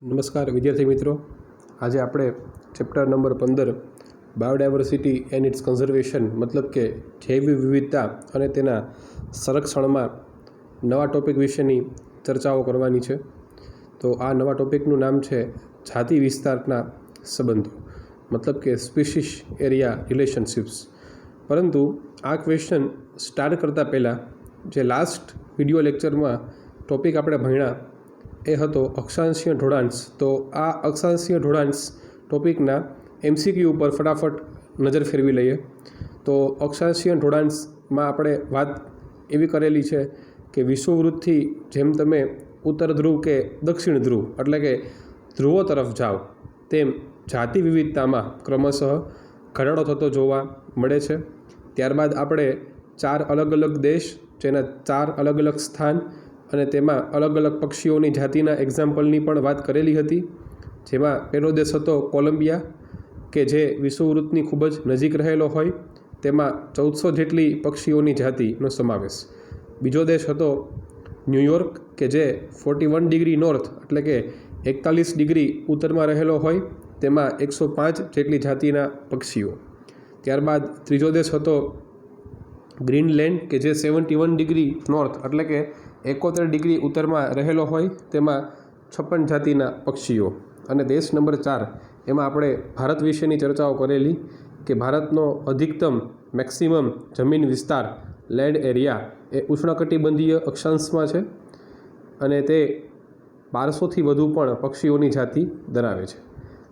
નમસ્કાર વિદ્યાર્થી મિત્રો, આજે આપણે chapter number 15 biodiversity and its conservation મતલબ કે જૈવ વિવિધતા અને તેના સંરક્ષણમાં નવા ટોપિક વિશેની ચર્ચાઓ કરવાની છે. તો આ નવા ટોપિકનું નામ છે જાતિ વિસ્તારના સંબંધો મતલબ કે સ્પીસીસ એરિયા રિલેશનશિપ્સ. પરંતુ આ ક્વેશ્ચન સ્ટાર્ટ કરતાં પહેલાં જે લાસ્ટ વિડિયો લેક્ચરમાં ટોપિક આપણે ભણ્યા એ હતો અક્ષાંશીય ઢોળાંશ. તો આ અક્ષાંશીય ઢોળાંશ ટોપિકના MCQ ઉપર ફટાફટ નજર ફેરવી લઈએ. તો અક્ષાંશીય ઢોળાંશમાં આપણે વાત એવી કરેલી છે કે વિષુવવૃત્તથી જેમ તમે ઉત્તર ધ્રુવ કે દક્ષિણ ધ્રુવ એટલે કે ધ્રુવો તરફ જાઓ તેમ જાતિ વિવિધતામાં ક્રમશઃ ઘટાડો થતો જોવા મળે છે. ત્યારબાદ આપણે 4 અલગ અલગ દેશ, જેના 4 અલગ અલગ સ્થાન અને તેમાં અલગ અલગ પક્ષીઓની જાતિના એક્ઝામ્પલની પણ વાત કરેલી હતી. જેમાં પહેલો દેશ હતો કોલંબિયા કે જે વિષુવવૃત્તની ખૂબ જ નજીક રહેલો હોય, તેમાં 1400 જેટલી પક્ષીઓની જાતિનો સમાવેશ. બીજો દેશ હતો ન્યૂયોર્ક કે જે 41 ડિગ્રી નોર્થ એટલે કે 41 ડિગ્રી ઉત્તરમાં રહેલો હોય, તેમાં 105 જેટલી જાતિના પક્ષીઓ. ત્યારબાદ ત્રીજો દેશ હતો ગ્રીનલેન્ડ કે જે 71 ડિગ્રી નોર્થ એટલે કે 71 ડિગ્રી ઉત્તરમાં રહેલો હોય, તેમાં 56 જાતિના પક્ષીઓ. અને દેશ નંબર 4 એમાં આપણે ભારત વિશેની ચર્ચાઓ કરેલી કે ભારતનો અધિકતમ મેક્સિમમ જમીન વિસ્તાર લેન્ડ એરિયા એ ઉષ્ણકટિબંધીય અક્ષાંશમાં છે અને તે 1200થી વધુ પણ પક્ષીઓની જાતિ ધરાવે છે.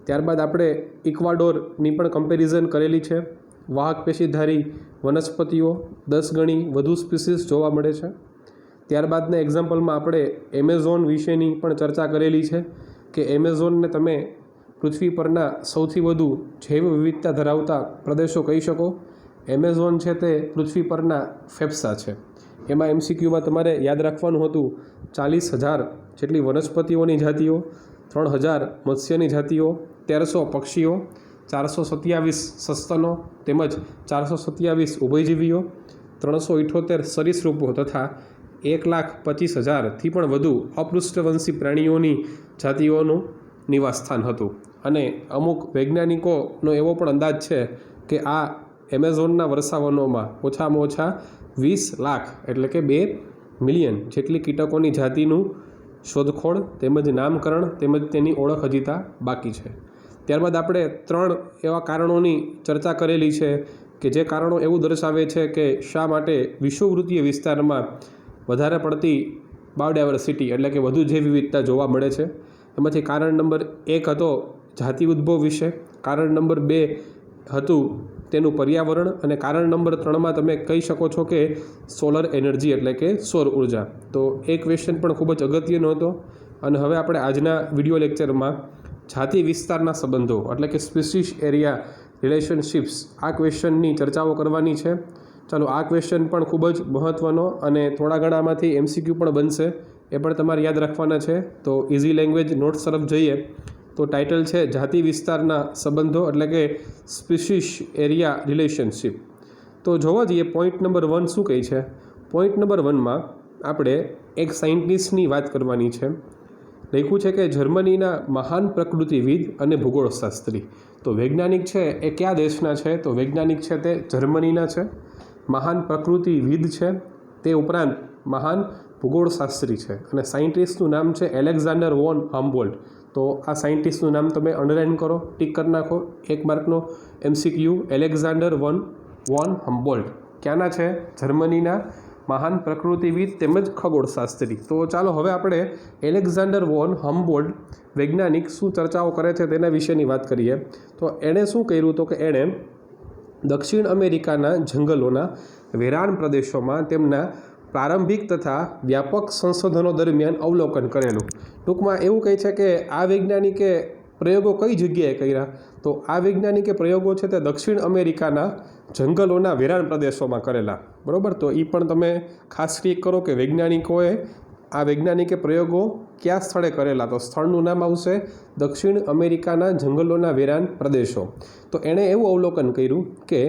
ત્યારબાદ આપણે ઇક્વાડોરની પણ કમ્પેરિઝન કરેલી છે. વાહક પેશીધારી વનસ્પતિઓ 10 ગણી વધુ સ્પીસીસ જોવા મળે છે. ત્યારબાદના એક્ઝામ્પલમાં આપણે એમેઝોન વિશેની પણ ચર્ચા કરેલી છે કે એમેઝોનને તમે પૃથ્વી પરના સૌથી વધુ જૈવ વિવિધતા ધરાવતા પ્રદેશો કહી શકો. એમેઝોન છે તે પૃથ્વી પરના ફેફસા છે. એમાં MCQમાં તમારે યાદ રાખવાનું હતું 40,000 જેટલી વનસ્પતિઓની જાતિઓ, 3,000 મત્સ્યની જાતિઓ, 1300 પક્ષીઓ, 427 સસ્તનો તેમજ 427 ઉભયજીવીઓ, 378 સરીસૃપો તથા 1,25,000થી પણ વધુ અપૃષ્ઠવંશી પ્રાણીઓની જાતિઓનું નિવાસસ્થાન હતું. અને અમુક વૈજ્ઞાનિકોનો એવો પણ અંદાજ છે કે આ એમેઝોનના વર્ષાવનોમાં ઓછામાં ઓછા 20 લાખ એટલે કે 2 મિલિયન જેટલી કીટકોની જાતિનું શોધખોળ તેમજ નામકરણ તેમજ તેની ઓળખ હજીતા બાકી છે. ત્યારબાદ આપણે 3 એવા કારણોની ચર્ચા કરેલી છે કે જે કારણો એવું દર્શાવે છે કે શા માટે વિષુવવૃત્તીય વિસ્તારમાં વધારે પડતી બાયોડાયવર્સિટી એટલે કે વધુ જૈવ વિવિધતા જોવા મળે છે. એમાંથી કારણ નંબર 1 હતો જાતિ ઉદ્ભવ વિશે, કારણ નંબર 2 હતું તેનું પર્યાવરણ અને કારણ નંબર 3માં તમે કહી શકો છો કે સોલર એનર્જી એટલે કે સૌર ઉર્જા. તો એ ક્વેશ્ચન પણ ખૂબ જ અગત્યનો હતો. અને હવે આપણે આજના વિડિયો લેક્ચરમાં જાતિ વિસ્તારના સંબંધો એટલે કે સ્પીસીસ એરિયા રિલેશનશિપ્સ આ ક્વેશ્ચનની ચર્ચાઓ કરવાની છે. ચાલો, આ ક્વેશ્ચન પણ ખૂબ જ મહત્ત્વનો અને થોડા ઘણામાંથી MCQ પણ બનશે, એ પણ તમારે યાદ રાખવાના છે. તો ઇઝી લેંગ્વેજ નોટ્સ તરફ જઈએ તો ટાઇટલ છે જાતિ વિસ્તારના સંબંધો એટલે કે સ્પીસીસ એરિયા રિલેશનશિપ. તો જોવા જઈએ પોઈન્ટ નંબર 1 શું કહે છે. પોઈન્ટ નંબર 1માં આપણે એક સાયન્ટિસ્ટની વાત કરવાની છે. લખ્યું છે કે જર્મનીના મહાન પ્રકૃતિવિદ અને ભૂગોળશાસ્ત્રી. તો વૈજ્ઞાનિક છે એ કયા દેશના છે? તો વૈજ્ઞાનિક છે તે જર્મનીના છે. મહાન પ્રકૃતિવિદ છે, તે ઉપરાંત મહાન ભૂગોળશાસ્ત્રી છે અને સાયન્ટિસ્ટનું નામ છે એલેક્ઝાન્ડર વોન હમ્બોલ્ટ. તો આ સાયન્ટિસ્ટનું નામ તમે અંડરલાઇન કરો, ટીક કરી નાખો. 1 માર્કનો MCQ એલેક્ઝાન્ડર વોન હમ્બોલ્ટ ક્યાંના છે? જર્મનીના મહાન પ્રકૃતિવિદ તેમજ ખગોળશાસ્ત્રી. તો ચાલો હવે આપણે એલેક્ઝાન્ડર વોન હમ્બોલ્ટ વૈજ્ઞાનિક શું ચર્ચાઓ કરે છે તેના વિશેની વાત કરીએ. તો એણે શું કર્યું તો કે એણે દક્ષિણ અમેરિકાના જંગલોના વેરાન પ્રદેશોમાં તેમના પ્રારંભિક તથા વ્યાપક સંશોધનો દરમિયાન અવલોકન કરેલું. ટૂંકમાં એવું કહે છે કે આ વૈજ્ઞાનિકે પ્રયોગો કઈ જગ્યાએ કર્યા? તો આ વૈજ્ઞાનિકે પ્રયોગો છે તે દક્ષિણ અમેરિકાના જંગલોના વેરાન પ્રદેશોમાં કરેલા. બરાબર, તો એ પણ તમે ખાસ ક્લિક કરો કે વૈજ્ઞાનિકે પ્રયોગો કયા સ્થળે કરેલા. તો સ્થળનું નામ આવશે દક્ષિણ અમેરિકાના જંગલોના વેરાન પ્રદેશો. તો એણે એવું અવલોકન કર્યું કે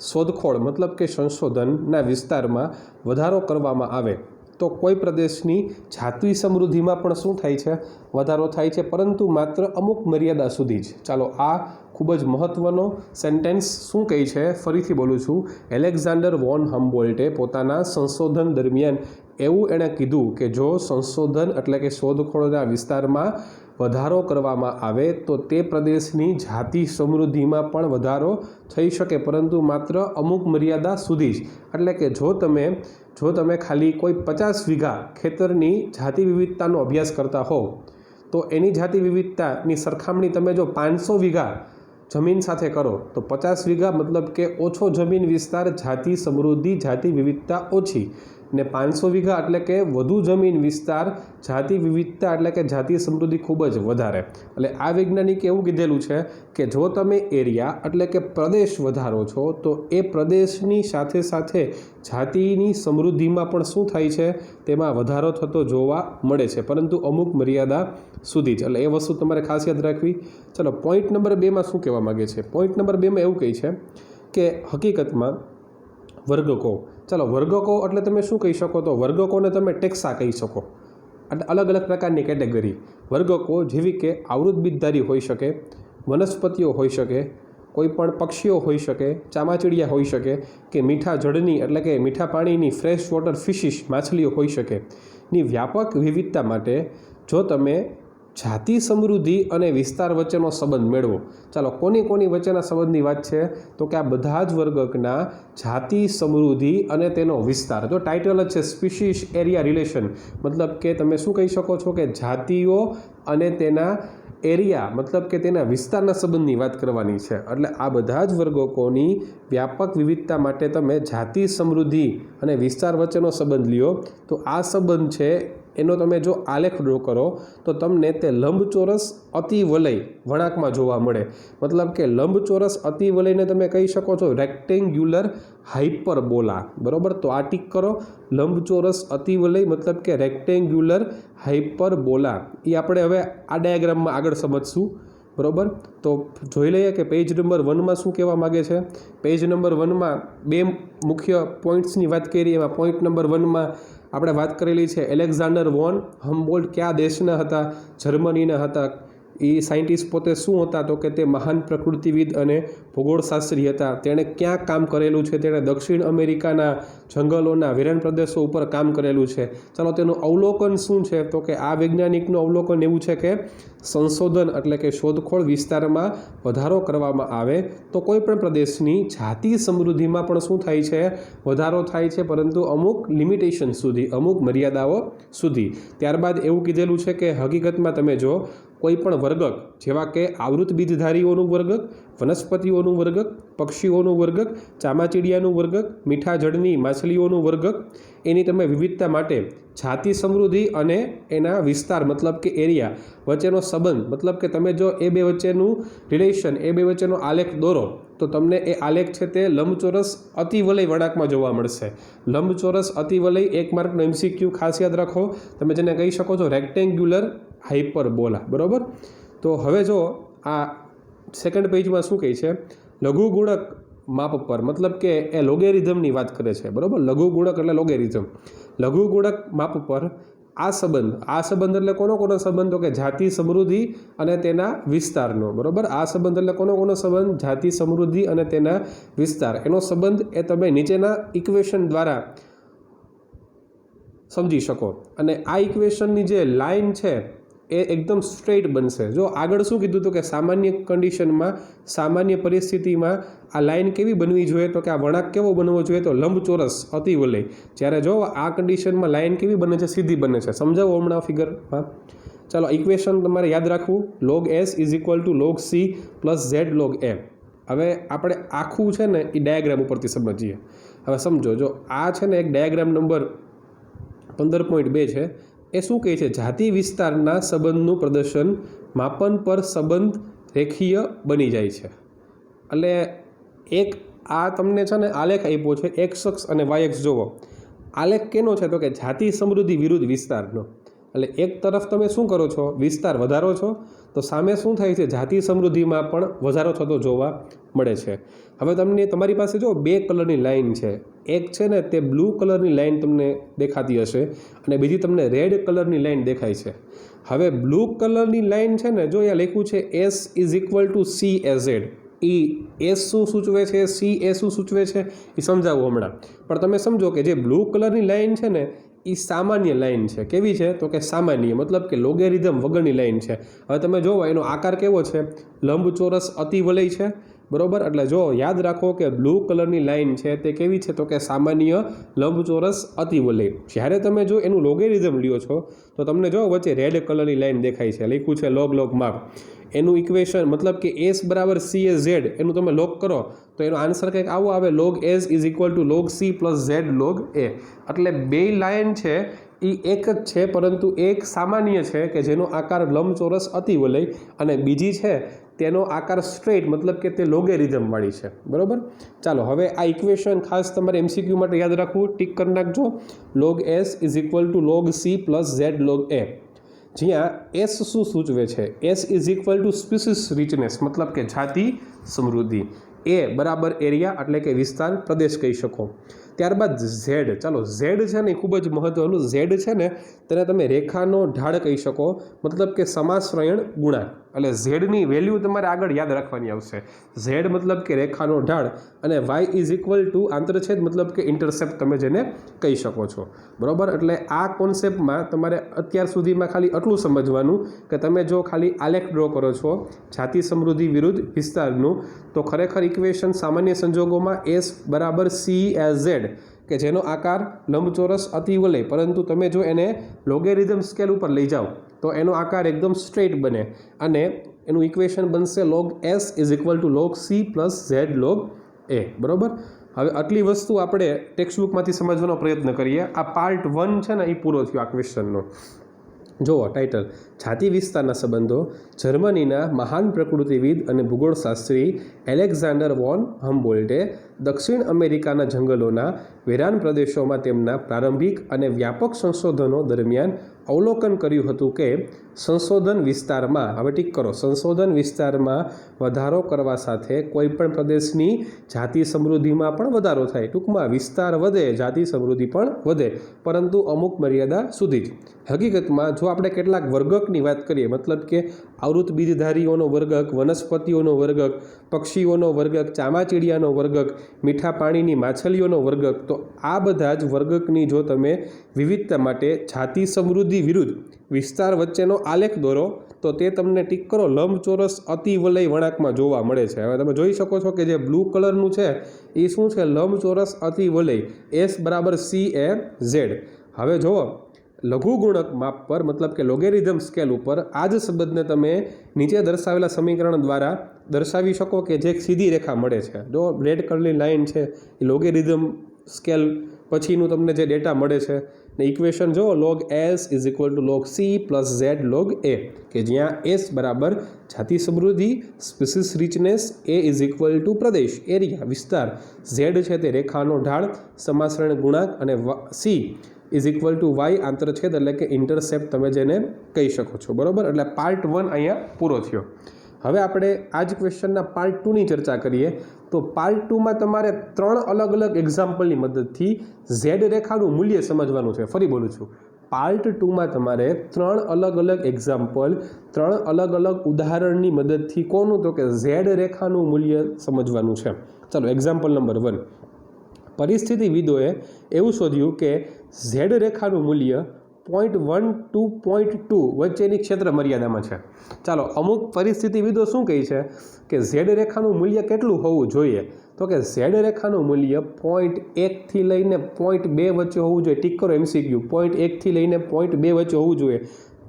શોધખોળ મતલબ કે સંશોધનના વિસ્તારમાં વધારો કરવામાં આવે તો કોઈ પ્રદેશની જાતિ સમૃદ્ધિમાં પણ શું થાય છે? વધારો થાય છે, પરંતુ માત્ર અમુક મર્યાદા સુધી જ. ચાલો, આ ખૂબ જ મહત્ત્વનો સેન્ટેન્સ શું કહે છે? ફરીથી બોલું છું. એલેક્ઝાન્ડર વોન હમ્બોલ્ટે પોતાના સંશોધન દરમિયાન એવું એણે કીધું કે જો સંશોધન એટલે કે શોધખોળના વિસ્તારમાં વધારો કરવામાં આવે તો તે પ્રદેશની જાતિ સમૃદ્ધિમાં પણ વધારો થઈ શકે, પરંતુ માત્ર અમુક મર્યાદા સુધી જ. એટલે કે જો તમે ખાલી કોઈ 50 વીઘા ખેતરની જાતિ વિવિધતાનો અભ્યાસ કરતા હોવ તો એની જાતિ વિવિધતાની સરખામણી તમે જો 500 વીઘા જમીન સાથે કરો તો 50 વીઘા મતલબ કે ઓછો જમીન વિસ્તાર, જાતિ સમૃદ્ધિ, જાતિ વિવિધતા ઓછી, ને 500 વીઘા એટલે કે વધુ જમીન વિસ્તાર, જાતિ વિવિધતા એટલે કે જાતિ સમૃદ્ધિ ખૂબ જ વધારે. એટલે આ વૈજ્ઞાનિકે એવું કીધેલું છે કે જો તમે એરિયા એટલે કે પ્રદેશ વધારો છો તો એ પ્રદેશની સાથે સાથે જાતિની સમૃદ્ધિમાં પણ શું થાય છે? તેમાં વધારો થતો જોવા મળે છે, પરંતુ અમુક મર્યાદા સુધી જ. એટલે એ વસ્તુ તમારે ખાસ યાદ રાખવી. ચલો, પોઈન્ટ નંબર 2માં શું કહેવા માગે છે? પોઈન્ટ નંબર 2માં એવું કહે છે કે હકીકતમાં વર્ગકો. ચાલો, વર્ગકો એટલે તમે શું કહી શકો? તો વર્ગકોને તમે ટેક્સા કહી શકો. એટલે અલગ અલગ પ્રકારની કેટેગરી વર્ગકો, જેવી કે આવૃતબીજધારી હોઈ શકે, વનસ્પતિઓ હોઈ શકે, કોઈ પણ પક્ષીઓ હોઈ શકે, ચામાચીડિયા હોઈ શકે, કે મીઠા જળની એટલે કે મીઠા પાણીની ફ્રેશ વોટર ફિશિસ માછલીઓ હોઈ શકે. ની વ્યાપક વિવિધતા માટે જો તમે જાતિ સમૃદ્ધિ અને વિસ્તાર વચ્ચેનો સંબંધ મેળવો. ચાલો, કોની વચ્ચેના સંબંધની વાત છે? તો કે આ બધા જ વર્ગકના જાતિ સમૃદ્ધિ અને તેનો વિસ્તાર. જો ટાઇટલ જ છે સ્પીસીસ એરિયા રિલેશન, મતલબ કે તમે શું કહી શકો છો કે જાતિઓ અને તેના એરિયા મતલબ કે તેના વિસ્તારના સંબંધની વાત કરવાની છે. એટલે આ બધા જ વર્ગકોની વ્યાપક વિવિધતા માટે તમે જાતિ સમૃદ્ધિ અને વિસ્તાર વચ્ચેનો સંબંધ લ્યો તો આ સંબંધ છે એનો તમે જો આલેખ ડ્રો કરો તો તમને તે લંબચોરસ અતિવલય વળાંકમાં જોવા મળે. મતલબ કે લંબચોરસ અતિવલયને તમે કહી શકો છો રેક્ટેન્ગ્યુલર હાઇપરબોલા. બરાબર, તો આ ટીક કરો. લંબચોરસ અતિવલય મતલબ કે રેક્ટેન્ગ્યુલર હાઇપરબોલા. એ આપણે હવે આ ડાયાગ્રામમાં આગળ સમજશું. બરાબર, તો જોઈ લઈએ કે પેજ નંબર 1માં શું કહેવા માગે છે. પેજ નંબર 1માં 2 મુખ્ય પોઈન્ટ્સની વાત કરી. એમાં પોઈન્ટ નંબર 1માં આપણે વાત કરેલી છે એલેક્ઝાન્ડર વોન હમ્બોલ્ટ કયા દેશના હતા? જર્મનીના હતા. એ સાયન્ટિસ્ટ પોતે શું હતા? તો કે તે મહાન પ્રકૃતિવિદ અને ભૂગોળશાસ્ત્રી હતા. તેણે ક્યાં કામ કરેલું છે? તેણે દક્ષિણ અમેરિકાના જંગલોના વિરાન પ્રદેશો ઉપર કામ કરેલું છે. ચાલો, તેનું અવલોકન શું છે? તો કે આ વૈજ્ઞાનિકનું અવલોકન એવું છે કે સંશોધન એટલે કે શોધખોળ વિસ્તારમાં વધારો કરવામાં આવે તો કોઈ પણ પ્રદેશની જાતિ સમૃદ્ધિમાં પણ શું થાય છે? વધારો થાય છે, પરંતુ અમુક લિમિટેશન સુધી, અમુક મર્યાદાઓ સુધી. ત્યારબાદ એવું કીધેલું છે કે હકીકતમાં તમે જો કોઈ પણ વર્ગક જેવા કે આવૃત બીજધારીઓનું વર્ગક, વનસ્પતિઓનું વર્ગક, પક્ષીઓનું વર્ગક, ચામાચીડિયાનું વર્ગક, મીઠા જળની માછલીઓનું વર્ગક, એની તમે વિવિધતા માટે જાતિ સમૃદ્ધિ અને એના વિસ્તાર મતલબ કે એરિયા વચ્ચેનો સંબંધ મતલબ કે તમે જો એ બે વચ્ચેનું રિલેશન, એ બે વચ્ચેનો આલેખ દોરો તો તમને એ આલેખ છે તે લંબચોરસ અતિવલય વળાંકમાં જોવા મળશે. લંબચોરસ અતિવલય 1 માર્કનો MCQ ખાસ યાદ રાખો. તમે જેને કહી શકો છો રેક્ટેન્ગ્યુલર હાઇપરબોલા. બરાબર, તો હવે જો આ સેકન્ડ પેજમાં શું કહે છે? લઘુગુણક માપ પર મતલબ કે એ લોગેરિધમની વાત કરે છે. બરાબર, લઘુગુણક એટલે લોગેરિધમ. લઘુગુણક માપ પર આ સંબંધ એટલે કોનો સંબંધ? તો કે જાતિ સમૃદ્ધિ અને તેના વિસ્તારનો. બરાબર, આ સંબંધ એટલે કોનો સંબંધ? જાતિ સમૃદ્ધિ અને તેના વિસ્તાર. એનો સંબંધ એ તમે નીચેના ઇક્વેશન દ્વારા સમજી શકો. અને આ ઇક્વેશનની જે લાઇન છે એ એકદમ સ્ટ્રેટ બનશે. જો આગળ શું કીધું હતું કે સામાન્ય કન્ડિશનમાં, સામાન્ય પરિસ્થિતિમાં આ લાઇન કેવી બનવી જોઈએ? તો કે આ વળાંક કેવો બનવો જોઈએ? તો લંબચોરસ અતિવલય. જ્યારે જો આ કન્ડિશનમાં લાઇન કેવી બને છે? સીધી બને છે. સમજાવો હમણાં ફિગરમાં. ચાલો, ઇક્વેશન તમારે યાદ રાખવું. log s = log c + z log a. હવે આપણે આખું છે ને એ ડાયાગ્રામ ઉપરથી સમજીએ. હવે સમજો, જો આ છે ને એક ડાયાગ્રામ નંબર 15.2 છે. એ શું કહે છે? જાતિ વિસ્તારના સંબંધનું પ્રદર્શન માપન પર સંબંધ રેખીય બની જાય છે. એટલે એક આ તમને છે ને આલેખ આપ્યો છે, એક્સ અક્ષ અને વાય અક્ષ જોવો. આલેખ કેનો છે? તો કે જાતિ સમૃદ્ધિ વિરુદ્ધ વિસ્તારનો. એટલે એક તરફ તમે શું કરો છો? વિસ્તાર વધારો છો, તો સામે શું થાય છે, જાતિ સમૃદ્ધિમાં પણ વધારો થતો જોવા મળે છે। હવે તમને તમારી પાસે જો બે કલરની લાઇન છે, એક છે ને તે બ્લુ કલરની લાઇન તમને દેખાતી હશે અને બીજી તમને રેડ કલરની લાઇન દેખાય છે। હવે બ્લુ કલરની લાઇન છે ને, જો અહીંયા લખ્યું છે S = CAZ, એ એસ શું સૂચવે છે, સી એ શું સૂચવે છે એ સમજાવું હમણાં, પણ તમે સમજો કે જે બ્લુ કલરની લાઇન છે ને એ સામાન્ય લાઇન છે। કેવી છે તો કે સામાન્ય, મતલબ કે લોગેરિધમ વગરની લાઇન છે। હવે તમે જોવો એનો આકાર કેવો છે, લંબચોરસ અતિવલય છે, બરોબર। એટલે જો યાદ રાખો કે બ્લુ કલરની લાઇન છે તે કેવી છે તો કે સામાન્ય લંબચોરસ અતિવલય। જ્યારે તમે જો એનું લોગેરિધમ લ્યો છો તો તમને જો વચ્ચે રેડ કલરની લાઇન દેખાય છે, લખ્યું છે log માપ। એનું ઇક્વેશન મતલબ કે S = CAZ, એનું તમે લોગ કરો તો એનો આન્સર કંઈક આવો આવે, log S = log C + Z log A। એટલે બે લાઇન છે એ એક જ છે, પરંતુ એક સામાન્ય છે કે જેનો આકાર લંબચોરસ અતિવલય અને બીજી છે તેનો આકાર સ્ટ્રેટ, મતલબ કે તે લોગેરિધમ વાળી છે, બરોબર। ચાલો હવે આ ઇક્વેશન ખાસ તમારે MCQ માટે યાદ રાખવું, ટીક કરી નાખજો, log S = log C + Z log A। જ્યાં S શું સૂચવે છે, S = સ્પીસીસ રિચનેસ, મતલબ કે જાતિ સમૃદ્ધિ, A બરાબર એરિયા એટલે કે વિસ્તાર પ્રદેશ કહી શકો। ત્યારબાદ Z, ચાલો Z છે ને એ ખૂબ જ મહત્વનું, Z છે ને તેને તમે રેખાનો ઢાળ કહી શકો, મતલબ કે સમાશ્રયણ ગુણાંક। એટલે ઝેડની વેલ્યુ તમારે આગળ યાદ રાખવાની આવશે, Z મતલબ કે રેખાનો ઢાળ અને Y = આંતરછેદ, મતલબ કે ઇન્ટરસેપ્ટ તમે જેને કહી શકો છો, બરોબર। એટલે આ કોન્સેપ્ટમાં તમારે અત્યાર સુધીમાં ખાલી આટલું સમજવાનું કે તમે જો ખાલી આલેખ ડ્રો કરો છો જાતિ સમૃદ્ધિ વિરુદ્ધ વિસ્તારનું, તો ખરેખર ઇક્વેશન સામાન્ય સંજોગોમાં S = CAZ કે જેનો આકાર લંબચોરસ અતિવલય, પરંતુ તમે જો એને લોગેરિધમ સ્કેલ ઉપર લઈ જાઓ તો એનો આકાર એકદમ સ્ટ્રેટ બને અને એનું ઇક્વેશન બનશે log S = log C + Z log A, બરોબર। હવે આટલી વસ્તુ આપણે ટેક્સ્ટબુકમાંથી સમજવાનો પ્રયત્ન કરીએ। આ પાર્ટ 1 છે ને એ પૂરો થયો આ ક્વેશ્ચનનો। જુઓ ટાઇટલ, જાતિ વિસ્તારના સંબંધો। જર્મનીના મહાન પ્રકૃતિવિદ અને ભૂગોળશાસ્ત્રી એલેક્ઝાન્ડર વોન હમ્બોલ્ટે દક્ષિણ અમેરિકાના જંગલોના વેરાન પ્રદેશોમાં તેમના પ્રારંભિક અને વ્યાપક સંશોધનો દરમિયાન અવલોકન કર્યું હતું કે સંશોધન વિસ્તારમાં, હવે ટીક કરો, સંશોધન વિસ્તારમાં વધારો કરવા સાથે કોઈપણ પ્રદેશની જાતિ સમૃદ્ધિમાં પણ વધારો થાય। ટૂંકમાં વિસ્તાર વધે, જાતિ સમૃદ્ધિ પણ વધે, પરંતુ અમુક મર્યાદા સુધી જ। હકીકતમાં જો આપણે કેટલાક વર્ગકની વાત કરીએ, મતલબ કે આવૃત બીજધારીઓનો વર્ગક, વનસ્પતિઓનો વર્ગક, પક્ષીઓનો વર્ગક, ચામાચીડિયાનો વર્ગક, મીઠા પાણીની માછલીઓનો વર્ગક, તો આ બધા જ વર્ગકની જો તમે વિવિધતા માટે જાતિ સમૃદ્ધિ વિરુદ્ધ વિસ્તાર વચ્ચેનો આલેખ દોરો તો તે તમને ટીક કરો લંબચોરસ અતિવલય વળાંકમાં જોવા મળે છે। હવે તમે જોઈ શકો છો કે જે બ્લુ કલરનું છે એ શું છે, લંબચોરસ અતિવલય, S = CAZ। હવે જુઓ લઘુગુણક માપ પર, મતલબ કે લોગેરિધમ સ્કેલ ઉપર આ જ સંબંધને તમે નીચે દર્શાવેલા સમીકરણ દ્વારા દર્શાવી શકો કે જે એક સીધી રેખા મળે છે। જો રેડ કલરની લાઇન છે એ લોગેરિધમ સ્કેલ પછીનું તમને જે ડેટા મળે છે ને ઇક્વેશન જો log S = log C + Z log A, કે જ્યાં S બરાબર જાતિ સમૃદ્ધિ, species richness, A = Pradesh area વિસ્તાર, Z છે તે રેખાનો ઢાળ, સમાશ્રયણ ગુણાંક અને C = Y આંતરછેદ એટલે કે ઇન્ટરસેપ્ટ તમે જેને કહી શકો છો, બરોબર। એટલે પાર્ટ 1 અહીંયા પૂરો થયો। હવે આપણે આ જ ક્વેશ્ચનના પાર્ટ 2ની ચર્ચા કરીએ। તો પાર્ટ 2માં તમારે 3 અલગ અલગ એક્ઝામ્પલની મદદથી Z રેખાનું મૂલ્ય સમજવાનું છે। ફરી બોલું છું, પાર્ટ 2માં તમારે 3 અલગ અલગ એક્ઝામ્પલ, 3 અલગ અલગ ઉદાહરણની મદદથી કોનું, તો કે Z રેખાનું મૂલ્ય સમજવાનું છે। ચાલો એક્ઝામ્પલ નંબર 1, પરિસ્થિતિવિદોએ એવું શોધ્યું કે Z રેખાનું મૂલ્ય 0.1 to 0.2 વચ્ચેની ક્ષેત્ર મર્યાદામાં છે। ચાલો અમુક પરિસ્થિતિવિદો શું કહે છે કે Z રેખાનું મૂલ્ય કેટલું હોવું જોઈએ, તો કે Z રેખાનું મૂલ્ય 0.1 થી લઈને 0.2 વચ્ચે હોવું જોઈએ। ટીક કરો MCQ, 0.1 થી લઈને 0.2 વચ્ચે હોવું જોઈએ।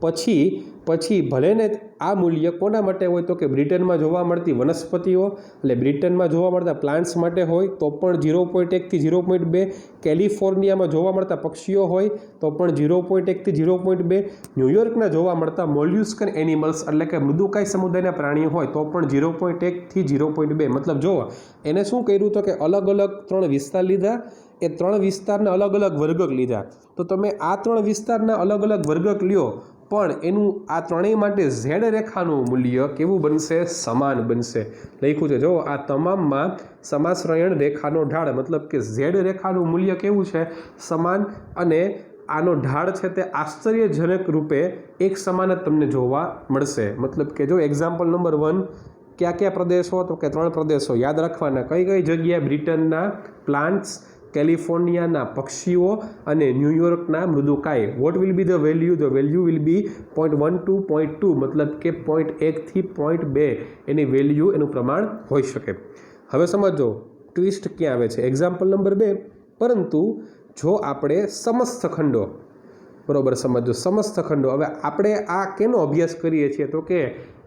પછી ભલે ને આ મૂલ્ય કોના માટે હોય, તો કે બ્રિટનમાં જોવા મળતી વનસ્પતિઓ એટલે બ્રિટનમાં જોવા મળતા પ્લાન્ટ્સ માટે હોય તો પણ 0.1 થી 0.2, કેલિફોર્નિયામાં જોવા મળતા પક્ષીઓ હોય તો પણ 0.1 થી 0.2, ન્યૂયોર્કના જોવા મળતા મોલ્યુસ્કન એનિમલ્સ એટલે કે મૃદુકાય સમુદાયના પ્રાણીઓ હોય તો પણ 0.1 થી 0.2। મતલબ જો એને શું કર્યું તો કે અલગ અલગ 3 વિસ્તાર લીધા, એ 3 વિસ્તારના અલગ અલગ વર્ગક લીધા। તો તમે આ 3 વિસ્તારના અલગ અલગ વર્ગક લ્યો પણ એનું આ ત્રણેય માટે ઝેડ રેખાનું મૂલ્ય કેવું બનશે? સમાન બનશે. લખ્યું છે જો આ તમામમાં સમાશ્રયણ રેખાનો ઢાળ મતલબ કે ઝેડ રેખાનું મૂલ્ય કેવું છે? સમાન. અને આનો ઢાળ છે તે આશ્ચર્યજનક રૂપે એક સમાન જ તમને જોવા મળશે. મતલબ કે જો એક્ઝામ્પલ નંબર 1 કયા કયા પ્રદેશો? તો કે 3 પ્રદેશો યાદ રાખવાના. કઈ કઈ જગ્યાએ? બ્રિટનના પ્લાન્ટ્સ, કેલિફોર્નિયાના પક્ષીઓ અને ન્યુયોર્કના મૃદુકાય. What will be the value? The value will be 0.1 to 0.2 મતલબ કે 0.1 થી 0.2 એની વેલ્યુ એનું પ્રમાણ હોઈ શકે. હવે સમજો ટ્વિસ્ટ ક્યાં આવે છે. એક્ઝામ્પલ નંબર 2 પરંતુ જો આપણે સમસ્ત ખંડો, બરોબર સમજો સમસ્ત ખંડો. હવે આપણે આ કેનો અભ્યાસ કરીએ છીએ? તો કે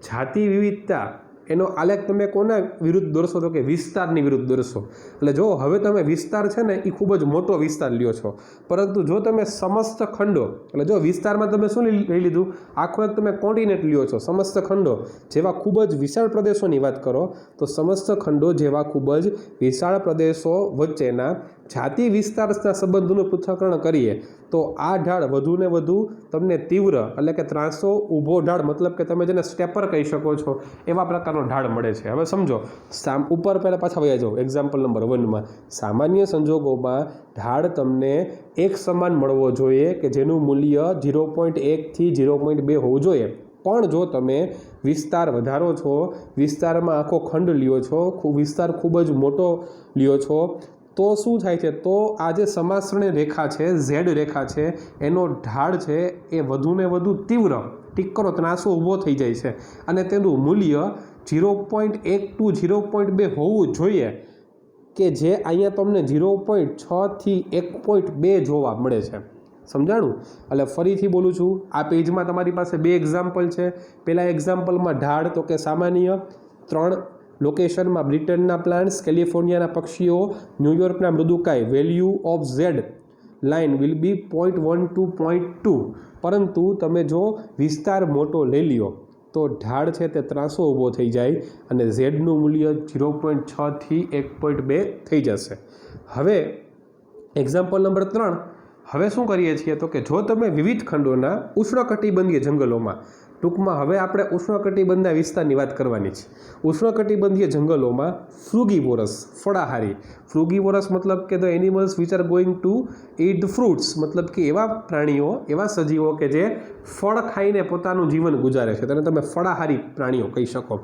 જાતિ વિવિધતા એનો આલેખ તમે કોના વિરુદ્ધ દોરશો? તો કે વિસ્તારની વિરુદ્ધ દોરશો. એટલે જો હવે તમે વિસ્તાર છે ને એ ખૂબ જ મોટો વિસ્તાર લ્યો છો, પરંતુ જો તમે સમસ્ત ખંડો એટલે જો વિસ્તારમાં તમે શું લઈ લીધું? આખો એક તમે કોન્ટિનેન્ટ લ્યો છો. સમસ્ત ખંડો જેવા ખૂબ જ વિશાળ પ્રદેશોની વાત કરો તો સમસ્ત ખંડો જેવા ખૂબ જ વિશાળ પ્રદેશો વચ્ચેના જાતિ વિસ્તારના સંબંધોનું પૃથ્થકરણ કરીએ તો આ ઢાળ વધુ ને વધુ તમને તીવ્ર એટલે કે ત્રાંસો ઊભો ઢાળ મતલબ કે તમે જેને સ્ટેપર કહી શકો છો એવા પ્રકારનો ઢાળ મળે છે. હવે સમજો ઉપર પહેલાં પાછા વયા જાઓ. એક્ઝામ્પલ નંબર 1માં સામાન્ય સંજોગોમાં ઢાળ તમને એક સમાન મળવો જોઈએ કે જેનું મૂલ્ય 0.1 થી 0.2 હોવું જોઈએ. પણ જો તમે વિસ્તાર વધારો છો, વિસ્તારમાં આખો ખંડ લ્યો છો, વિસ્તાર ખૂબ જ મોટો લ્યો છો, તો શું થાય છે? તો આ જે સમાશ્રય રેખા છે, ઝેડ રેખા છે, એનો ઢાળ છે એ વધુને વધુ તીવ્ર ટીકરો ત્રાંસો ઊભો થઈ જાય છે અને તેનું મૂલ્ય 0.1 to 0.2 હોવું જોઈએ કે જે અહીંયા તમને 0.6 થી 1.2 જોવા મળે છે. સમજાણું? એટલે ફરીથી બોલું છું, આ પેજમાં તમારી પાસે 2 એક્ઝામ્પલ છે. પહેલા એક્ઝામ્પલમાં ઢાળ તો કે સામાન્ય 3 લોકેશનમાં બ્રિટનના પ્લાન્ટ્સ, કેલિફોર્નિયાના પક્ષીઓ, ન્યુયોર્કના મૃદુકાય. Value of z line will be 0.1 to 0.2. પરંતુ તમે જો વિસ્તાર મોટો લઈ લ્યો તો ઢાળ છે તે ત્રાંસો ઊભો થઈ જાય અને ઝેડનું મૂલ્ય 0.6 થી 1.2 થઈ જશે. હવે એક્ઝામ્પલ નંબર 3 હવે શું કરીએ છીએ? તો કે જો તમે વિવિધ ખંડોના ઉષ્ણકટિબંધીય જંગલોમાં, ટૂંકમાં હવે આપણે ઉષ્ણકટિબંધના વિસ્તારની વાત કરવાની છે. ઉષ્ણકટિબંધીય જંગલોમાં ફ્રુગીવોરસ ફળાહારી. ફ્રુગીવોરસ મતલબ કે the animals which are going to eat the fruits મતલબ કે એવા પ્રાણીઓ, એવા સજીવો કે જે ફળ ખાઈને પોતાનું જીવન ગુજારે છે, તેને તમે ફળાહારી પ્રાણીઓ કહી શકો.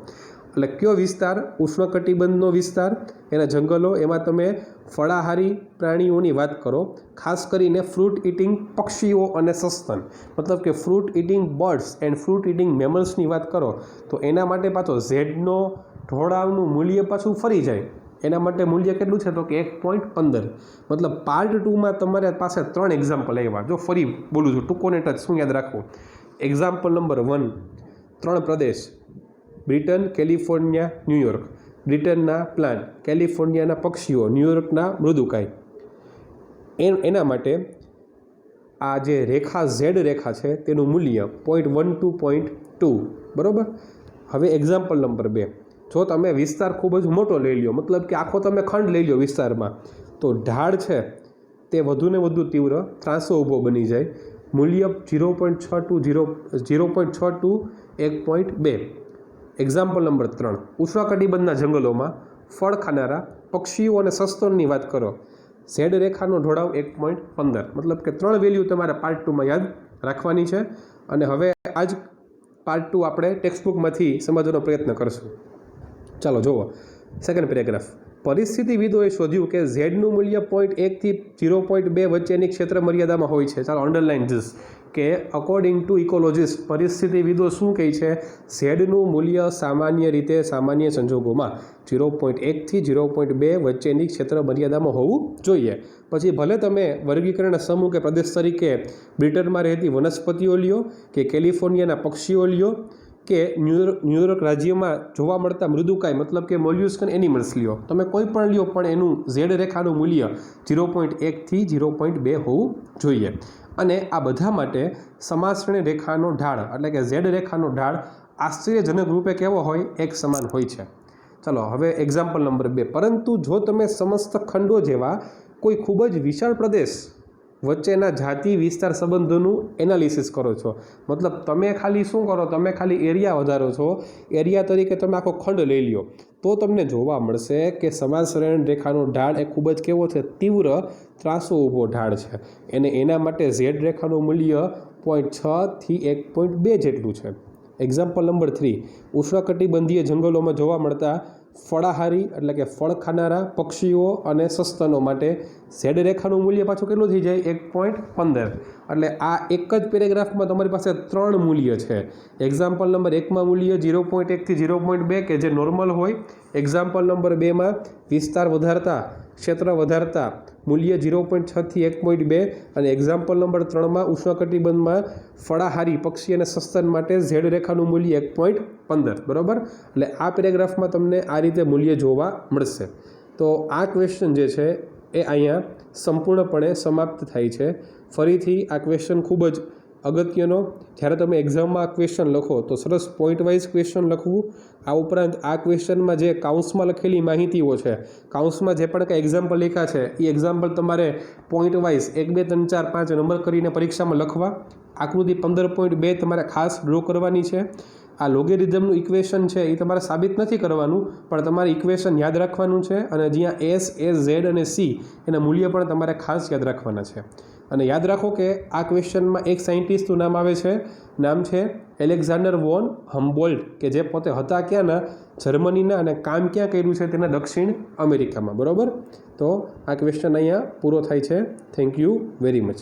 એટલે કયો વિસ્તાર? ઉષ્ણકટિબંધનો વિસ્તાર, એના જંગલો, એમાં તમે ફળાહારી પ્રાણીઓની વાત કરો. ખાસ કરીને ફ્રૂટ ઇટિંગ પક્ષીઓ અને સસ્તન મતલબ કે fruit eating birds and fruit eating મેમલ્સની વાત કરો તો એના માટે પાછો ઝેડનો ઢોળાવનું મૂલ્ય પાછું ફરી જાય. એના માટે મૂલ્ય કેટલું છે? તો કે 1.15. મતલબ પાર્ટ 2માં તમારે પાસે 3 એક્ઝામ્પલ આવ્યા. જો ફરી બોલું છું, ટૂંકો ને ટચ, શું યાદ રાખવું? એક્ઝામ્પલ નંબર 1 3 પ્રદેશ બ્રિટન, કેલિફોર્નિયા, ન્યુયોર્ક. બ્રિટનના પ્લાન્ટ, કેલિફોર્નિયાના પક્ષીઓ, ન્યુયોર્કના મૃદુકાય. એના માટે આ જે રેખા ઝેડ રેખા છે તેનું મૂલ્ય 0.1 to 0.2. બરાબર. હવે એક્ઝામ્પલ નંબર 2 જો તમે વિસ્તાર ખૂબ જ મોટો લઈ લ્યો મતલબ કે આખો તમે ખંડ લઈ લો વિસ્તારમાં તો ઢાળ છે તે વધુને વધુ તીવ્ર ત્રાંસો ઊભો બની જાય. મૂલ્ય 0.6 to 1.2. એક્ઝામ્પલ નંબર 3 ઉષ્ણકટિબંધના જંગલોમાં ફળ ખાનારા પક્ષીઓ અને સસ્તનની વાત કરો. ઝેડ રેખાનો ઢોળાવ 1.15. મતલબ કે 3 વેલ્યુ તમારે પાર્ટ 2માં યાદ રાખવાની છે. અને હવે આ જ પાર્ટ 2 આપણે ટેક્સ્ટબુકમાંથી સમજવાનો પ્રયત્ન કરશું. ચાલો જુઓ સેકન્ડ પેરેગ્રાફ. પરિસ્થિતિવિદોએ શોધ્યું કે ઝેડનું મૂલ્ય 0.1 થી 0.2 વચ્ચેની ક્ષેત્ર મર્યાદામાં હોય છે. ચાલો અંડરલાઇન ધીસ કે અકોર્ડિંગ ટુ ઇકોલોજીસ્ટ પરિસ્થિતિવિદો શું કહે છે? ઝેડનું મૂલ્ય સામાન્ય રીતે સામાન્ય સંજોગોમાં 0.1 થી 0.2 વચ્ચેની ક્ષેત્ર મર્યાદામાં હોવું જોઈએ. પછી ભલે તમે વર્ગીકરણ સમૂહ કે પ્રદેશ તરીકે બ્રિટનમાં રહેતી વનસ્પતિઓ લ્યો કે કેલિફોર્નિયાના પક્ષીઓ લ્યો કે ન્યુયોર્ક રાજ્યમાં જોવા મળતા મૃદુકાય મતલબ કે મોલ્યુસ્કન એનિમલ્સ લ્યો. તમે કોઈ પણ લ્યો પણ એનું ઝેડ રેખાનું મૂલ્ય 0.1 થી 0.2 હોવું જોઈએ. અને આ બધા માટે સમાશ્રય રેખાનો ઢાળ એટલે કે ઝેડ રેખાનો ઢાળ આશ્ચર્યજનક રૂપે કેવો હોય? એક સમાન હોય છે. ચાલો હવે એક્ઝામ્પલ નંબર 2 પરંતુ જો તમે સમસ્ત ખંડો જેવા કોઈ ખૂબ જ વિશાળ પ્રદેશ વચ્ચેના જાતિ વિસ્તાર સંબંધોનું એનાલિસિસ કરો છો. મતલબ તમે ખાલી શું કરો, તમે ખાલી એરિયા વધારો છો. એરિયા તરીકે તમે આખો ખંડ લઈ લ્યો તો તમને જોવા મળશે કે સમાનસરણ રેખાનો ઢાળ એ ખૂબ જ કેવો છે, તીવ્ર ત્રાસો ઊભો ઢાળ છે. એના માટે ઝેડ રેખાનું મૂલ્ય 0.6 થી 1.2 જેટલું છે. એક્ઝામ્પલ નંબર 3, ઉષ્ણકટિબંધીય જંગલોમાં જોવા મળતા ફળાહારી એટલે કે ફળ ખાનારા પક્ષીઓ અને સસ્તનો માટે ઝેડ રેખાનું મૂલ્ય પાછું કેટલું થઈ જાય, 1.15. એટલે આ એક જ પેરેગ્રાફમાં તમારી પાસે 3 મૂલ્ય છે. એક્ઝામ્પલ નંબર 1માં મૂલ્ય 0.1 થી 0.2 કે જે નોર્મલ હોય. એક્ઝામ્પલ નંબર 2માં વિસ્તાર વધારતા ક્ષેત્ર વધારતા મૂલ્ય 0.6 થી 1.2 અને એક્ઝામ્પલ નંબર 3માં ઉષ્ણકટિબંધમાં ફળાહારી પક્ષી અને સસ્તન માટે ઝેડ રેખાનું મૂલ્ય 1.15. બરાબર. એટલે આ પેરેગ્રાફમાં તમને આ રીતે મૂલ્ય જોવા મળશે. તો આ ક્વેશ્ચન જે છે એ અહીંયા સંપૂર્ણપણે સમાપ્ત થાય છે. ફરીથી આ ક્વેશ્ચન ખૂબ જ અગત્યનો, જ્યારે તમે એક્ઝામમાં આ ક્વેશ્ચન લખો તો સરસ પોઈન્ટ વાઇઝ ક્વેશ્ચન લખવું. આ ઉપરાંત આ ક્વેશ્ચનમાં જે કાઉન્સમાં લખેલી માહિતીઓ છે, કાઉન્સમાં જે પણ કંઈ એક્ઝામ્પલ લખ્યા છે એ એક્ઝામ્પલ તમારે પોઈન્ટ વાઇઝ 1, 2, 3, 4, 5 નંબર કરીને પરીક્ષામાં લખવા. આકૃતિ 15.2 તમારે ખાસ ડ્રો કરવાની છે. આ લોગેરિધમનું ઇક્વેશન છે એ તમારે સાબિત નથી કરવાનું, પણ તમારે ઇક્વેશન યાદ રાખવાનું છે. અને જ્યાં એસ, ઝેડ અને સી એના મૂલ્ય પણ તમારે ખાસ યાદ રાખવાના છે. અને યાદ રાખો કે આ ક્વેશ્ચનમાં એક સાયન્ટિસ્ટનું નામ આવે છે, નામ છે એલેક્ઝાન્ડર વોન હમ્બોલ્ટ, કે જે પોતે હતા ક્યાંના, જર્મનીના, અને કામ ક્યાં કર્યું છે તેના દક્ષિણ અમેરિકામાં. બરાબર. તો આ ક્વેશ્ચન અહીંયા પૂરો થાય છે. Thank you very much.